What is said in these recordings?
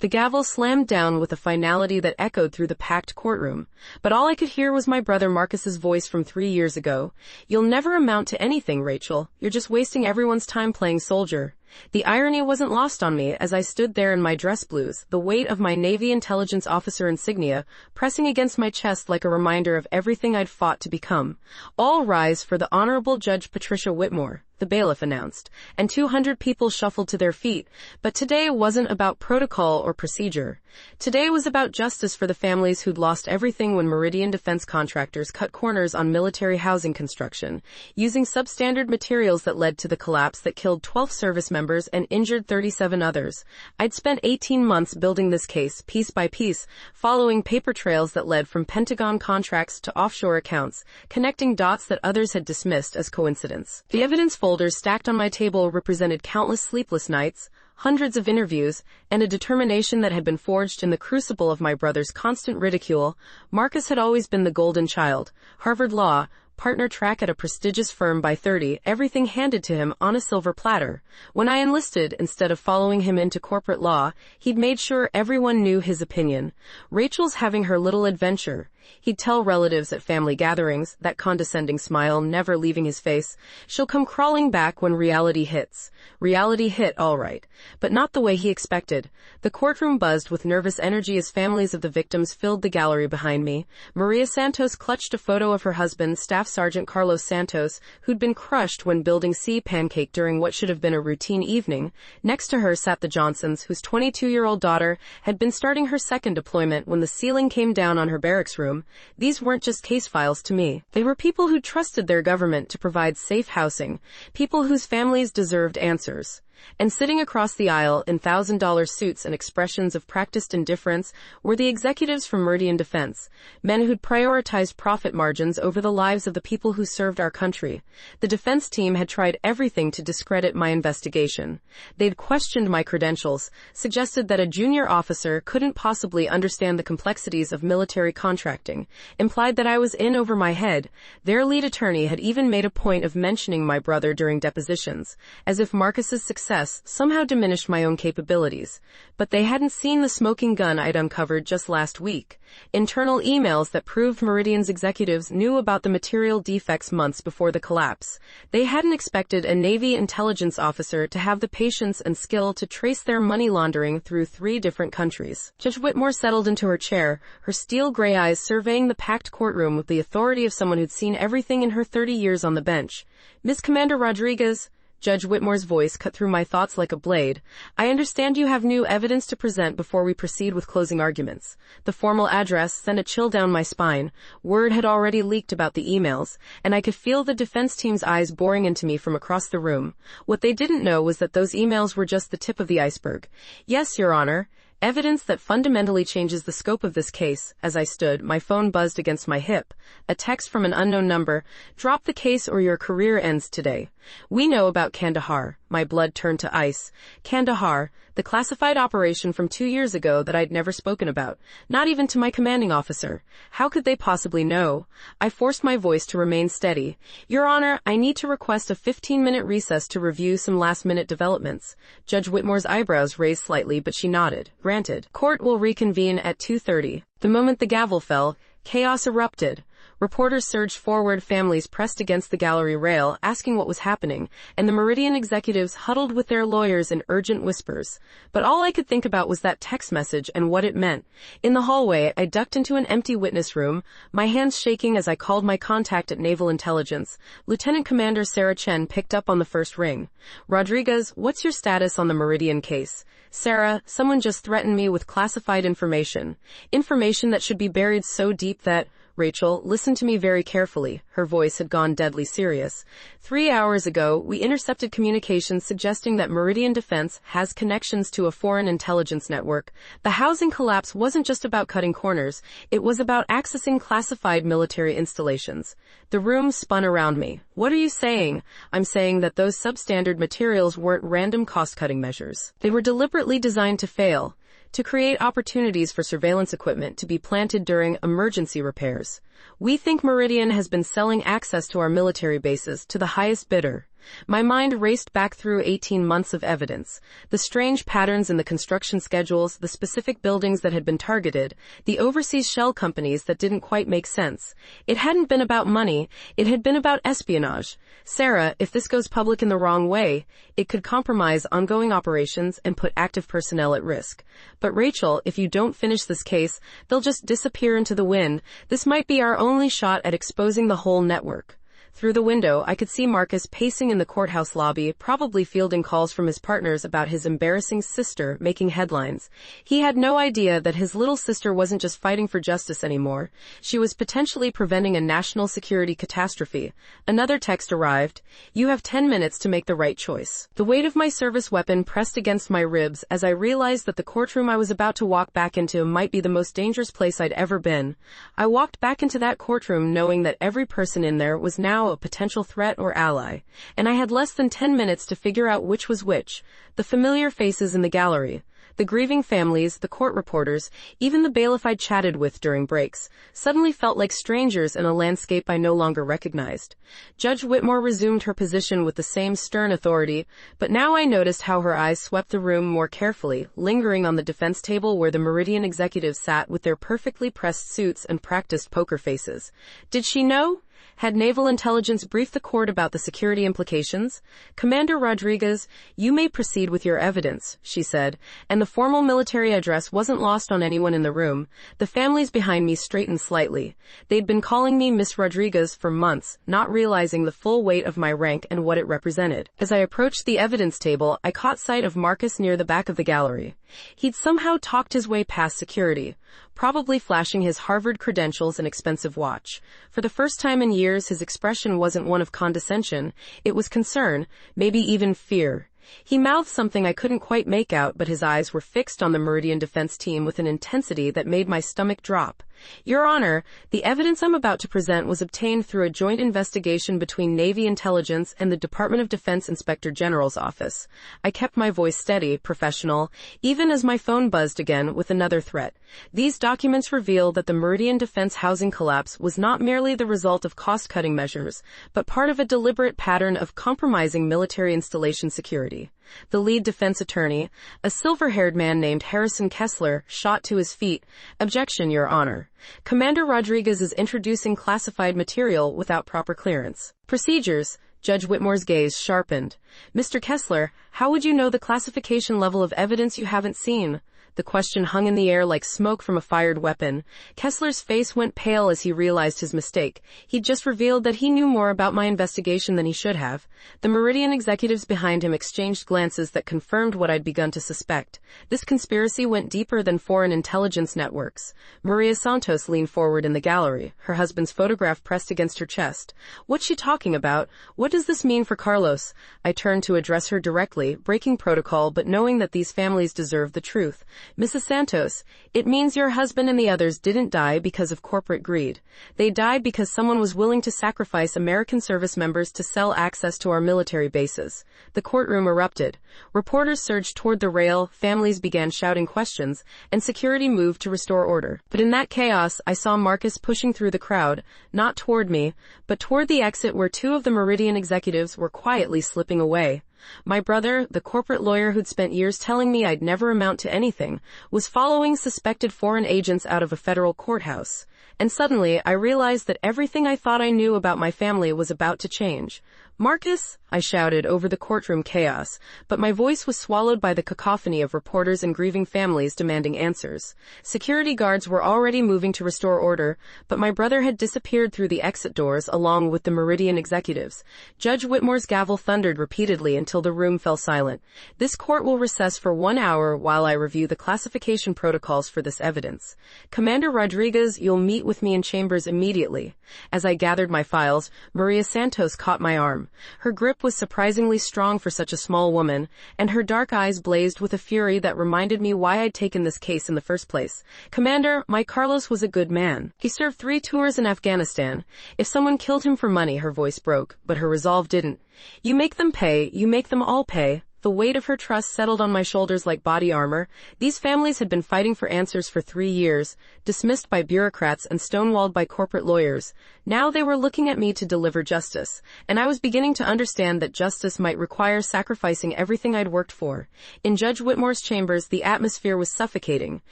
The gavel slammed down with a finality that echoed through the packed courtroom, but all I could hear was my brother Marcus's voice from 3 years ago. "You'll never amount to anything, Rachel. You're just wasting everyone's time playing soldier." The irony wasn't lost on me as I stood there in my dress blues, the weight of my Navy intelligence officer insignia pressing against my chest like a reminder of everything I'd fought to become. "All rise for the Honorable Judge Patricia Whitmore," the bailiff announced, and 200 people shuffled to their feet. But today wasn't about protocol or procedure. Today was about justice for the families who'd lost everything when Meridian defense contractors cut corners on military housing construction, using substandard materials that led to the collapse that killed 12 service members and injured 37 others. I'd spent 18 months building this case, piece by piece, following paper trails that led from Pentagon contracts to offshore accounts, connecting dots that others had dismissed as coincidence. The evidence folders stacked on my table represented countless sleepless nights, hundreds of interviews, and a determination that had been forged in the crucible of my brother's constant ridicule. Marcus had always been the golden child. Harvard Law, partner track at a prestigious firm by 30, everything handed to him on a silver platter. When I enlisted, instead of following him into corporate law, he'd made sure everyone knew his opinion. Rachel's having her little adventure. He'd tell relatives at family gatherings, that condescending smile never leaving his face. She'll come crawling back when reality hits. Reality hit, all right, but not the way he expected. The courtroom buzzed with nervous energy as families of the victims filled the gallery behind me. Maria Santos clutched a photo of her husband, Staff Sergeant Carlos Santos, who'd been crushed when building Sea Pancake during what should have been a routine evening. Next to her sat the Johnsons, whose 22-year-old daughter had been starting her second deployment when the ceiling came down on her barracks room. These weren't just case files to me. They were people who trusted their government to provide safe housing, people whose families deserved answers. And sitting across the aisle in $1,000 suits and expressions of practiced indifference were the executives from Meridian Defense, men who'd prioritized profit margins over the lives of the people who served our country. The defense team had tried everything to discredit my investigation. They'd questioned my credentials, suggested that a junior officer couldn't possibly understand the complexities of military contracting, implied that I was in over my head. Their lead attorney had even made a point of mentioning my brother during depositions, as if Marcus's success somehow diminished my own capabilities. But they hadn't seen the smoking gun I'd uncovered just last week. Internal emails that proved Meridian's executives knew about the material defects months before the collapse. They hadn't expected a Navy intelligence officer to have the patience and skill to trace their money laundering through 3 different countries. Judge Whitmore settled into her chair, her steel gray eyes surveying the packed courtroom with the authority of someone who'd seen everything in her 30 years on the bench. "Ms. Commander Rodriguez," Judge Whitmore's voice cut through my thoughts like a blade. "I understand you have new evidence to present before we proceed with closing arguments." The formal address sent a chill down my spine. Word had already leaked about the emails, and I could feel the defense team's eyes boring into me from across the room. What they didn't know was that those emails were just the tip of the iceberg. "Yes, Your Honor." Evidence that fundamentally changes the scope of this case. As I stood, my phone buzzed against my hip. A text from an unknown number. "Drop the case or your career ends today." We know about Kandahar. My blood turned to ice. Kandahar, the classified operation from 2 years ago that I'd never spoken about, not even to my commanding officer. How could they possibly know? I forced my voice to remain steady. "Your Honor, I need to request a 15-minute recess to review some last-minute developments." Judge Whitmore's eyebrows raised slightly, but she nodded. "Granted. Court will reconvene at 2:30. The moment the gavel fell, chaos erupted. Reporters surged forward, families pressed against the gallery rail, asking what was happening, and the Meridian executives huddled with their lawyers in urgent whispers. But all I could think about was that text message and what it meant. In the hallway, I ducked into an empty witness room, my hands shaking as I called my contact at Naval Intelligence. Lieutenant Commander Sarah Chen picked up on the first ring. "Rodriguez, what's your status on the Meridian case?" "Sarah, someone just threatened me with classified information. Information that should be buried so deep that..." "Rachel, listen to me very carefully." Her voice had gone deadly serious. 3 hours ago, we intercepted communications suggesting that Meridian Defense has connections to a foreign intelligence network. The housing collapse wasn't just about cutting corners. It was about accessing classified military installations. The room spun around me. "What are you saying?" "I'm saying that those substandard materials weren't random cost-cutting measures. They were deliberately designed to fail, to create opportunities for surveillance equipment to be planted during emergency repairs. We think Meridian has been selling access to our military bases to the highest bidder." My mind raced back through 18 months of evidence. The strange patterns in the construction schedules, the specific buildings that had been targeted, the overseas shell companies that didn't quite make sense. It hadn't been about money, it had been about espionage. Sarah, if this goes public in the wrong way, it could compromise ongoing operations and put active personnel at risk. But Rachel, if you don't finish this case, they'll just disappear into the wind. This might be our only shot at exposing the whole network. Through the window, I could see Marcus pacing in the courthouse lobby, probably fielding calls from his partners about his embarrassing sister making headlines. He had no idea that his little sister wasn't just fighting for justice anymore. She was potentially preventing a national security catastrophe. Another text arrived. You have 10 minutes to make the right choice. The weight of my service weapon pressed against my ribs as I realized that the courtroom I was about to walk back into might be the most dangerous place I'd ever been. I walked back into that courtroom knowing that every person in there was now a potential threat or ally, and I had less than 10 minutes to figure out which was which. The familiar faces in the gallery, the grieving families, the court reporters, even the bailiff I'd chatted with during breaks, suddenly felt like strangers in a landscape I no longer recognized. Judge Whitmore resumed her position with the same stern authority, but now I noticed how her eyes swept the room more carefully, lingering on the defense table where the Meridian executives sat with their perfectly pressed suits and practiced poker faces. Did she know? Had Naval Intelligence briefed the court about the security implications? Commander Rodriguez, you may proceed with your evidence, she said, and the formal military address wasn't lost on anyone in the room. The families behind me straightened slightly. They'd been calling me Miss Rodriguez for months, not realizing the full weight of my rank and what it represented. As I approached the evidence table, I caught sight of Marcus near the back of the gallery. He'd somehow talked his way past security, probably flashing his Harvard credentials and expensive watch. For the first time in years, his expression wasn't one of condescension, it was concern, maybe even fear. He mouthed something I couldn't quite make out, but his eyes were fixed on the Meridian defense team with an intensity that made my stomach drop. Your Honor, the evidence I'm about to present was obtained through a joint investigation between Navy Intelligence and the Department of Defense Inspector General's office. I kept my voice steady, professional, even as my phone buzzed again with another threat. These documents reveal that the Meridian defense housing collapse was not merely the result of cost-cutting measures, but part of a deliberate pattern of compromising military installation security. The lead defense attorney, a silver-haired man named Harrison Kessler, shot to his feet. Objection, Your Honor. Commander Rodriguez is introducing classified material without proper clearance. Procedures. Judge Whitmore's gaze sharpened. Mr. Kessler, how would you know the classification level of evidence you haven't seen? The question hung in the air like smoke from a fired weapon. Kessler's face went pale as he realized his mistake. He'd just revealed that he knew more about my investigation than he should have. The Meridian executives behind him exchanged glances that confirmed what I'd begun to suspect. This conspiracy went deeper than foreign intelligence networks. Maria Santos leaned forward in the gallery, her husband's photograph pressed against her chest. What's she talking about? What does this mean for Carlos? I turned to address her directly, breaking protocol but knowing that these families deserve the truth. Mrs. Santos, it means your husband and the others didn't die because of corporate greed. They died because someone was willing to sacrifice American service members to sell access to our military bases. The courtroom erupted. Reporters surged toward the rail, families began shouting questions, and security moved to restore order. But in that chaos, I saw Marcus pushing through the crowd, not toward me, but toward the exit where two of the Meridian executives were quietly slipping away. My brother, the corporate lawyer who'd spent years telling me I'd never amount to anything, was following suspected foreign agents out of a federal courthouse. And suddenly, I realized that everything I thought I knew about my family was about to change. Marcus, I shouted over the courtroom chaos, but my voice was swallowed by the cacophony of reporters and grieving families demanding answers. Security guards were already moving to restore order, but my brother had disappeared through the exit doors along with the Meridian executives. Judge Whitmore's gavel thundered repeatedly until the room fell silent. This court will recess for 1 hour while I review the classification protocols for this evidence. Commander Rodriguez, you'll meet with me in chambers immediately. As I gathered my files, Maria Santos caught my arm. Her grip was surprisingly strong for such a small woman, and her dark eyes blazed with a fury that reminded me why I'd taken this case in the first place. Commander, my Carlos was a good man. He served 3 tours in Afghanistan. If someone killed him for money, her voice broke, but her resolve didn't. You make them pay, you make them all pay. The weight of her trust settled on my shoulders like body armor. These families had been fighting for answers for 3 years, dismissed by bureaucrats and stonewalled by corporate lawyers. Now they were looking at me to deliver justice, and I was beginning to understand that justice might require sacrificing everything I'd worked for. In Judge Whitmore's chambers, the atmosphere was suffocating.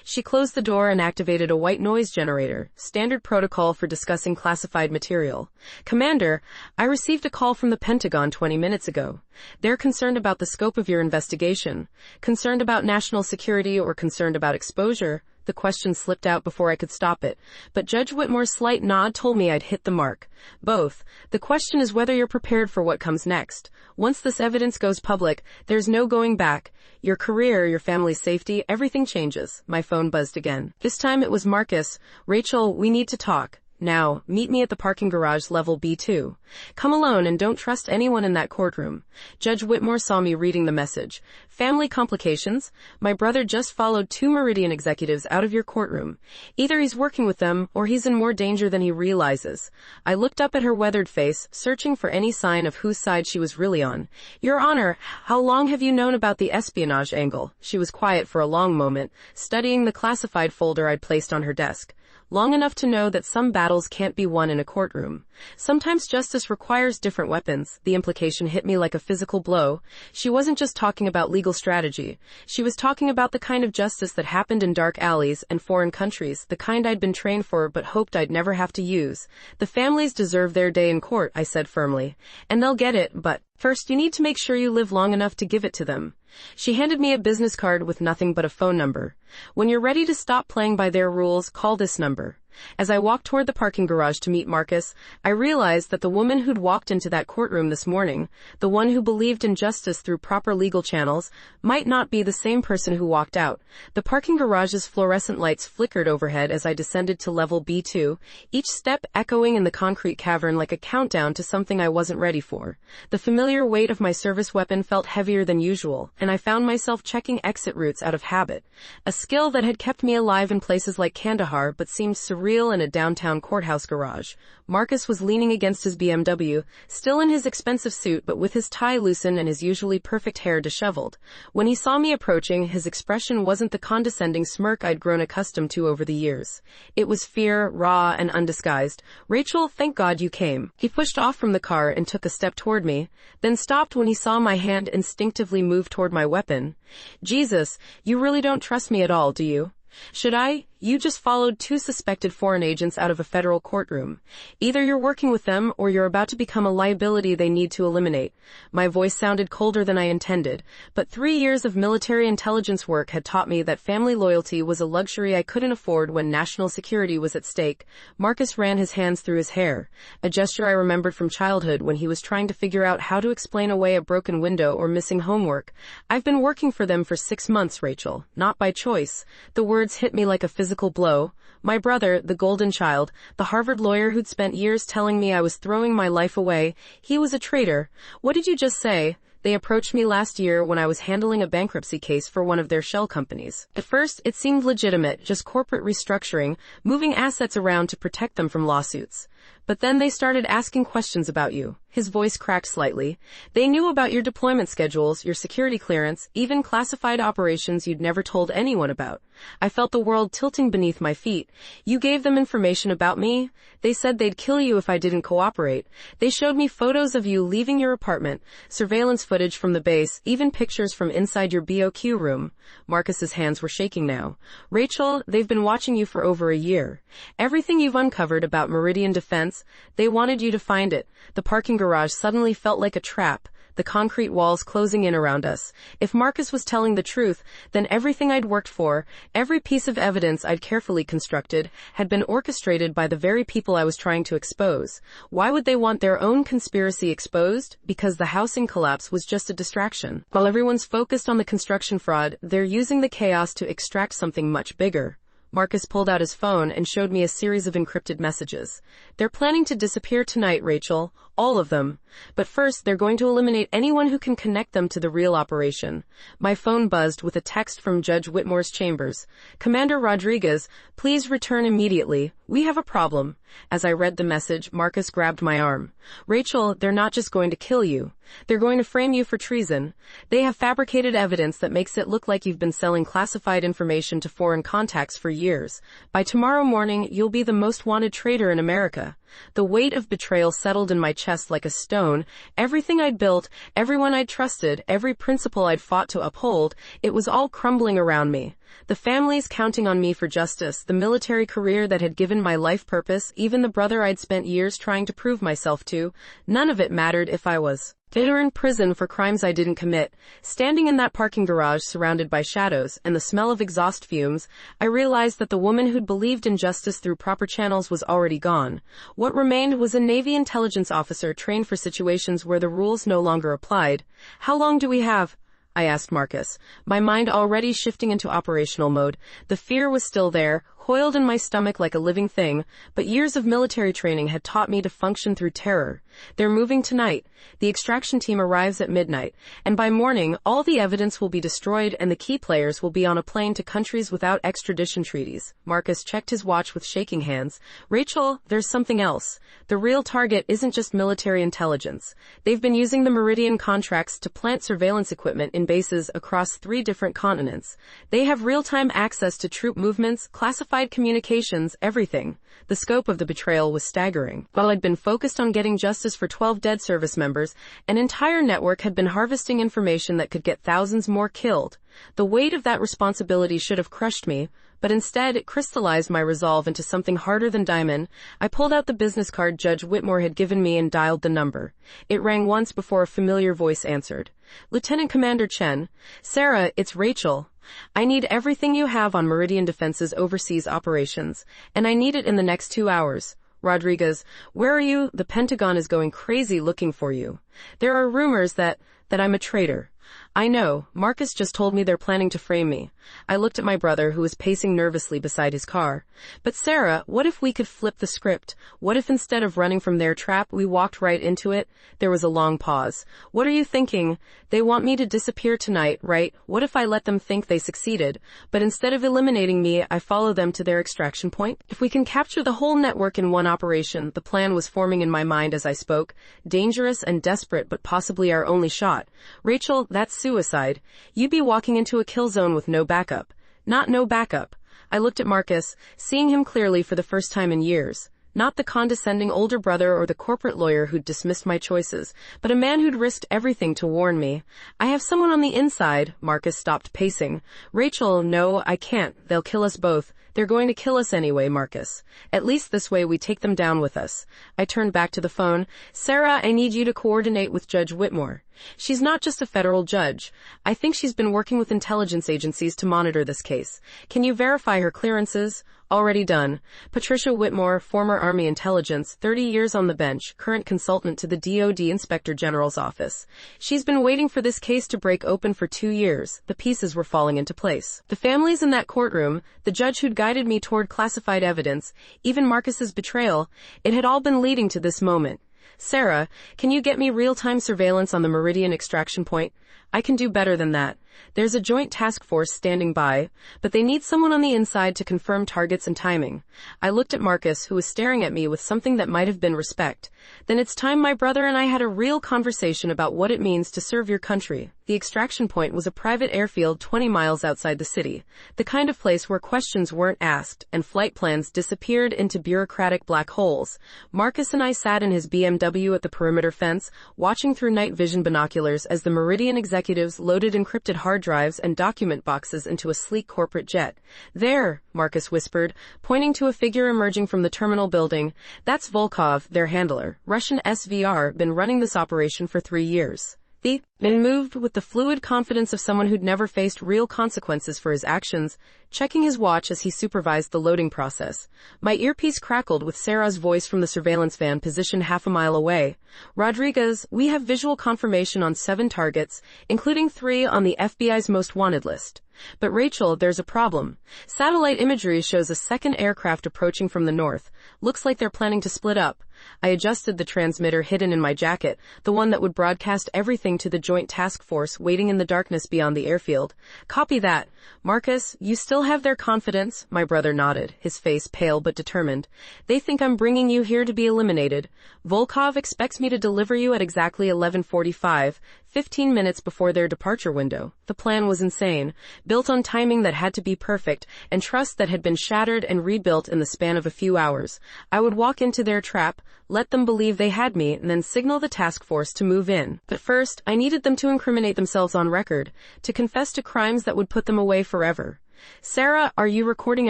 She closed the door and activated a white noise generator, standard protocol for discussing classified material. "Commander, I received a call from the Pentagon 20 minutes ago. They're concerned about the scope of your investigation. Concerned about national security or concerned about exposure?" The question slipped out before I could stop it, but Judge Whitmore's slight nod told me I'd hit the mark. "Both. The question is whether you're prepared for what comes next. Once this evidence goes public, there's no going back. Your career, your family's safety, everything changes." My phone buzzed again. This time it was Marcus. "Rachel, we need to talk. Now, meet me at the parking garage level B2. Come alone and don't trust anyone in that courtroom." Judge Whitmore saw me reading the message. "Family complications? My brother just followed 2 Meridian executives out of your courtroom. Either he's working with them or he's in more danger than he realizes." I looked up at her weathered face, searching for any sign of whose side she was really on. "Your Honor, how long have you known about the espionage angle?" She was quiet for a long moment, studying the classified folder I'd placed on her desk. "Long enough to know that some battles can't be won in a courtroom. Sometimes justice requires different weapons." The implication hit me like a physical blow. She wasn't just talking about legal strategy. She was talking about the kind of justice that happened in dark alleys and foreign countries, the kind I'd been trained for but hoped I'd never have to use. "The families deserve their day in court," I said firmly. "And they'll get it, but first you need to make sure you live long enough to give it to them." She handed me a business card with nothing but a phone number. "When you're ready to stop playing by their rules, call this number." As I walked toward the parking garage to meet Marcus, I realized that the woman who'd walked into that courtroom this morning, the one who believed in justice through proper legal channels, might not be the same person who walked out. The parking garage's fluorescent lights flickered overhead as I descended to level B2, each step echoing in the concrete cavern like a countdown to something I wasn't ready for. The familiar weight of my service weapon felt heavier than usual, and I found myself checking exit routes out of habit, a skill that had kept me alive in places like Kandahar but seemed surreal in a downtown courthouse garage. Marcus was leaning against his BMW, still in his expensive suit but with his tie loosened and his usually perfect hair disheveled. When he saw me approaching, his expression wasn't the condescending smirk I'd grown accustomed to over the years. It was fear, raw and undisguised. "Rachel, thank God you came." He pushed off from the car and took a step toward me, then stopped when he saw my hand instinctively move toward my weapon. "Jesus, you really don't trust me at all, do you?" "Should I? You just followed 2 suspected foreign agents out of a federal courtroom. Either you're working with them or you're about to become a liability they need to eliminate." My voice sounded colder than I intended, but 3 years of military intelligence work had taught me that family loyalty was a luxury I couldn't afford when national security was at stake. Marcus ran his hands through his hair, a gesture I remembered from childhood when he was trying to figure out how to explain away a broken window or missing homework. "I've been working for them for 6 months, Rachel, not by choice." The words hit me like a physical blow. My brother, the golden child, the Harvard lawyer who'd spent years telling me I was throwing my life away, he was a traitor. "What did you just say?" They approached me last year when I was handling a bankruptcy case for one of their shell companies. At first, it seemed legitimate, just corporate restructuring, moving assets around to protect them from lawsuits. But then they started asking questions about you. His voice cracked slightly. "They knew about your deployment schedules, your security clearance, even classified operations you'd never told anyone about." I felt the world tilting beneath my feet. "You gave them information about me? They said they'd kill you if I didn't cooperate. They showed me photos of you leaving your apartment, surveillance footage from the base, even pictures from inside your BOQ room." Marcus's hands were shaking now. "Rachel, they've been watching you for over a year. Everything you've uncovered about Meridian Defense, they wanted you to find it." The parking garage suddenly felt like a trap, the concrete walls closing in around us. If Marcus was telling the truth, then everything I'd worked for, every piece of evidence I'd carefully constructed, had been orchestrated by the very people I was trying to expose. Why would they want their own conspiracy exposed? Because the housing collapse was just a distraction. While everyone's focused on the construction fraud, they're using the chaos to extract something much bigger. Marcus pulled out his phone and showed me a series of encrypted messages. They're planning to disappear tonight, Rachel. All of them. But first, they're going to eliminate anyone who can connect them to the real operation. My phone buzzed with a text from Judge Whitmore's chambers. Commander Rodriguez, please return immediately. We have a problem. As I read the message, Marcus grabbed my arm. Rachel, they're not just going to kill you. They're going to frame you for treason. They have fabricated evidence that makes it look like you've been selling classified information to foreign contacts for years. By tomorrow morning, you'll be the most wanted traitor in America. The weight of betrayal settled in my chest like a stone. Everything I'd built, everyone I'd trusted, every principle I'd fought to uphold, it was all crumbling around me. The families counting on me for justice, the military career that had given my life purpose, even the brother I'd spent years trying to prove myself to, none of it mattered if I was dead or in prison for crimes I didn't commit. Standing in that parking garage surrounded by shadows and the smell of exhaust fumes, I realized that the woman who'd believed in justice through proper channels was already gone. What remained was a Navy intelligence officer trained for situations where the rules no longer applied. How long do we have? I asked Marcus, my mind already shifting into operational mode. The fear was still there, coiled in my stomach like a living thing, but years of military training had taught me to function through terror. They're moving tonight. The extraction team arrives at midnight, and by morning, all the evidence will be destroyed and the key players will be on a plane to countries without extradition treaties. Marcus checked his watch with shaking hands. Rachel, there's something else. The real target isn't just military intelligence. They've been using the Meridian contracts to plant surveillance equipment in bases across 3 different continents. They have real-time access to troop movements, classified communications, everything. The scope of the betrayal was staggering. While I'd been focused on getting justice for 12 dead service members, an entire network had been harvesting information that could get thousands more killed. The weight of that responsibility should have crushed me, but instead it crystallized my resolve into something harder than diamond. I pulled out the business card Judge Whitmore had given me and dialed the number. It rang once before a familiar voice answered. Lieutenant Commander Chen. Sarah, it's Rachel. I need everything you have on Meridian Defense's overseas operations, and I need it in the next 2 hours. Rodriguez, where are you? The Pentagon is going crazy looking for you. There are rumors that I'm a traitor. I know. Marcus just told me they're planning to frame me. I looked at my brother, who was pacing nervously beside his car. But Sarah, what if we could flip the script? What if instead of running from their trap, we walked right into it? There was a long pause. What are you thinking? They want me to disappear tonight, right? What if I let them think they succeeded? But instead of eliminating me, I follow them to their extraction point? If we can capture the whole network in one operation, the plan was forming in my mind as I spoke. Dangerous and desperate, but possibly our only shot. Rachel, that's suicide. You'd be walking into a kill zone with no backup. Not no backup. I looked at Marcus, seeing him clearly for the first time in years. Not the condescending older brother or the corporate lawyer who'd dismissed my choices, but a man who'd risked everything to warn me. I have someone on the inside. Marcus stopped pacing. Rachel, no, I can't. They'll kill us both. They're going to kill us anyway, Marcus. At least this way we take them down with us. I turned back to the phone. Sarah, I need you to coordinate with Judge Whitmore. She's not just a federal judge. I think she's been working with intelligence agencies to monitor this case. Can you verify her clearances? Already done. Patricia Whitmore, former Army Intelligence, 30 years on the bench, current consultant to the DoD Inspector General's office. She's been waiting for this case to break open for 2 years. The pieces were falling into place. The families in that courtroom, the judge who'd guided me toward classified evidence, even Marcus's betrayal, it had all been leading to this moment. Sarah, can you get me real-time surveillance on the Meridian extraction point? I can do better than that. There's a joint task force standing by, but they need someone on the inside to confirm targets and timing. I looked at Marcus, who was staring at me with something that might have been respect. Then it's time my brother and I had a real conversation about what it means to serve your country. The extraction point was a private airfield 20 miles outside the city, the kind of place where questions weren't asked and flight plans disappeared into bureaucratic black holes. Marcus and I sat in his BMW at the perimeter fence, watching through night vision binoculars as the Meridian executives loaded encrypted hard drives and document boxes into a sleek corporate jet. There, Marcus whispered, pointing to a figure emerging from the terminal building. That's Volkov, their handler. Russian SVR, been running this operation for 3 years. Then moved with the fluid confidence of someone who'd never faced real consequences for his actions, checking his watch as he supervised the loading process. My earpiece crackled with Sarah's voice from the surveillance van positioned half a mile away. Rodriguez, we have visual confirmation on 7 targets, including 3 on the FBI's most wanted list. But Rachel, there's a problem. Satellite imagery shows a second aircraft approaching from the north. Looks like they're planning to split up. I adjusted the transmitter hidden in my jacket, the one that would broadcast everything to the joint task force waiting in the darkness beyond the airfield. Copy that. Marcus, you still have their confidence? My brother nodded, his face pale but determined. They think I'm bringing you here to be eliminated. Volkov expects me to deliver you at exactly 11:45, 15 minutes before their departure window. The plan was insane, built on timing that had to be perfect, and trust that had been shattered and rebuilt in the span of a few hours. I would walk into their trap, let them believe they had me, and then signal the task force to move in. But first, I needed them to incriminate themselves on record, to confess to crimes that would put them away forever. Sarah, are you recording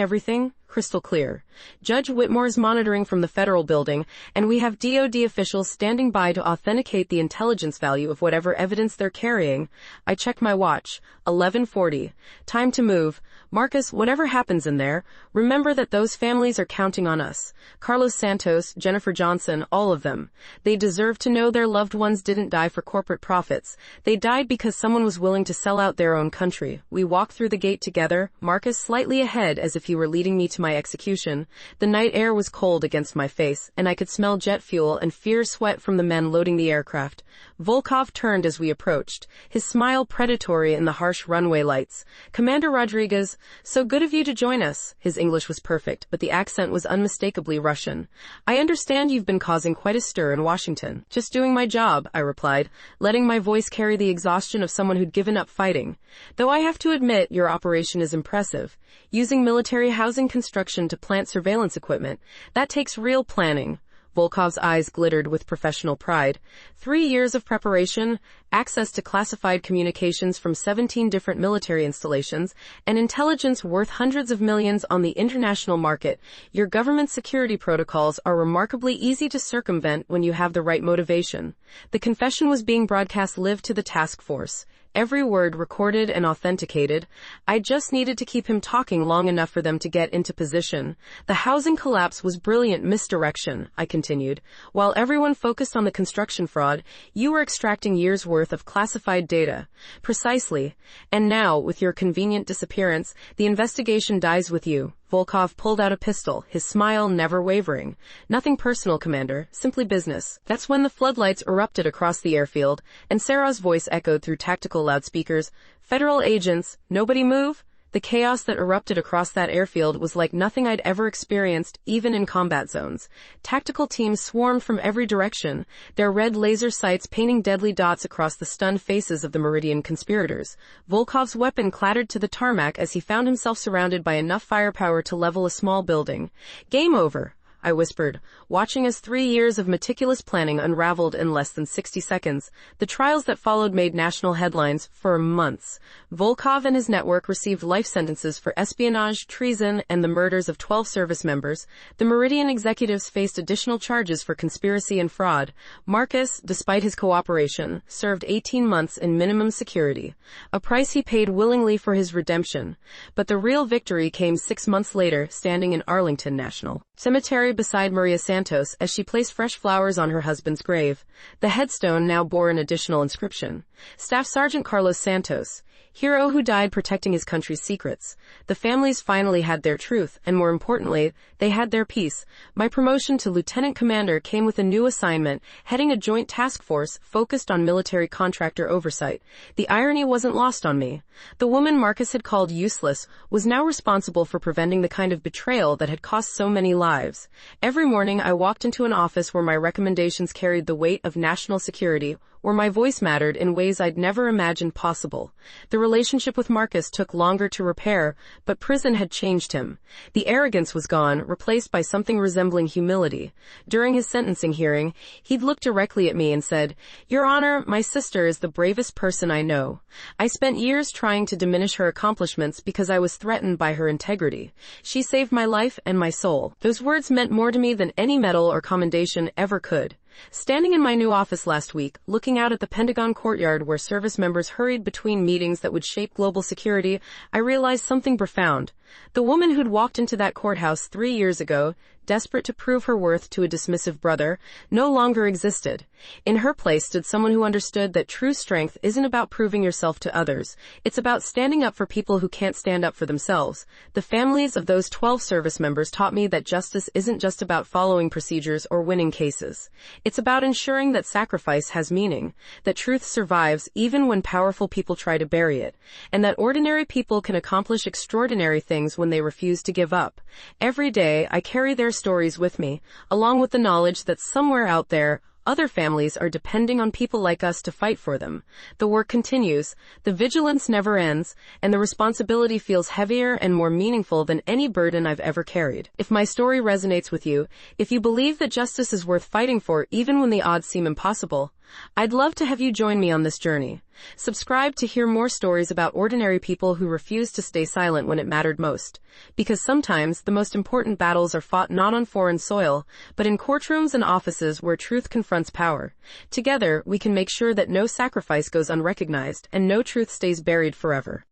everything? Crystal clear. Judge Whitmore's monitoring from the federal building, and we have DoD officials standing by to authenticate the intelligence value of whatever evidence they're carrying. I checked my watch. 11:40. Time to move. Marcus, whatever happens in there, remember that those families are counting on us. Carlos Santos, Jennifer Johnson, all of them. They deserve to know their loved ones didn't die for corporate profits. They died because someone was willing to sell out their own country. We walked through the gate together, Marcus slightly ahead as if he were leading me to my execution. The night air was cold against my face, and I could smell jet fuel and fierce sweat from the men loading the aircraft. Volkov turned as we approached, his smile predatory in the harsh runway lights. Commander Rodriguez, so good of you to join us. His English was perfect, but the accent was unmistakably Russian. I understand you've been causing quite a stir in Washington. Just doing my job, I replied, letting my voice carry the exhaustion of someone who'd given up fighting. Though I have to admit, your operation is impressive. Using military housing construction to plant surveillance equipment, that takes real planning. Volkov's eyes glittered with professional pride. 3 years of preparation, access to classified communications from 17 different military installations, and intelligence worth hundreds of millions on the international market. Your government security protocols are remarkably easy to circumvent when you have the right motivation. The confession was being broadcast live to the task force. Every word recorded and authenticated. I just needed to keep him talking long enough for them to get into position. The housing collapse was brilliant misdirection, I continued. While everyone focused on the construction fraud, you were extracting years' worth of classified data. Precisely. And now, with your convenient disappearance, the investigation dies with you. Volkov pulled out a pistol, his smile never wavering. Nothing personal, Commander, simply business. That's when the floodlights erupted across the airfield, and Sarah's voice echoed through tactical loudspeakers. Federal agents, nobody move? The chaos that erupted across that airfield was like nothing I'd ever experienced, even in combat zones. Tactical teams swarmed from every direction, their red laser sights painting deadly dots across the stunned faces of the Meridian conspirators. Volkov's weapon clattered to the tarmac as he found himself surrounded by enough firepower to level a small building. Game over, I whispered, watching as 3 years of meticulous planning unraveled in less than 60 seconds. The trials that followed made national headlines for months. Volkov and his network received life sentences for espionage, treason, and the murders of 12 service members. The Meridian executives faced additional charges for conspiracy and fraud. Marcus, despite his cooperation, served 18 months in minimum security, a price he paid willingly for his redemption. But the real victory came 6 months later, standing in Arlington National Cemetery beside Maria Santos as she placed fresh flowers on her husband's grave. The headstone now bore an additional inscription. Staff Sergeant Carlos Santos, hero who died protecting his country's secrets. The families finally had their truth, and more importantly, they had their peace. My promotion to lieutenant commander came with a new assignment, heading a joint task force focused on military contractor oversight. The irony wasn't lost on me. The woman Marcus had called useless was now responsible for preventing the kind of betrayal that had cost so many lives. Every morning I walked into an office where my recommendations carried the weight of national security, where my voice mattered in ways I'd never imagined possible. The relationship with Marcus took longer to repair, but prison had changed him. The arrogance was gone, replaced by something resembling humility. During his sentencing hearing, he'd looked directly at me and said, "Your Honor, my sister is the bravest person I know. I spent years trying to diminish her accomplishments because I was threatened by her integrity. She saved my life and my soul." Those words meant more to me than any medal or commendation ever could. Standing in my new office last week, looking out at the Pentagon courtyard where service members hurried between meetings that would shape global security, I realized something profound. The woman who'd walked into that courthouse 3 years ago desperate to prove her worth to a dismissive brother, no longer existed. In her place stood someone who understood that true strength isn't about proving yourself to others. It's about standing up for people who can't stand up for themselves. The families of those 12 service members taught me that justice isn't just about following procedures or winning cases. It's about ensuring that sacrifice has meaning, that truth survives even when powerful people try to bury it, and that ordinary people can accomplish extraordinary things when they refuse to give up. Every day, I carry their stories with me, along with the knowledge that somewhere out there, other families are depending on people like us to fight for them. The work continues, the vigilance never ends, and the responsibility feels heavier and more meaningful than any burden I've ever carried. If my story resonates with you, if you believe that justice is worth fighting for even when the odds seem impossible, I'd love to have you join me on this journey. Subscribe to hear more stories about ordinary people who refused to stay silent when it mattered most. Because sometimes the most important battles are fought not on foreign soil, but in courtrooms and offices where truth confronts power. Together, we can make sure that no sacrifice goes unrecognized and no truth stays buried forever.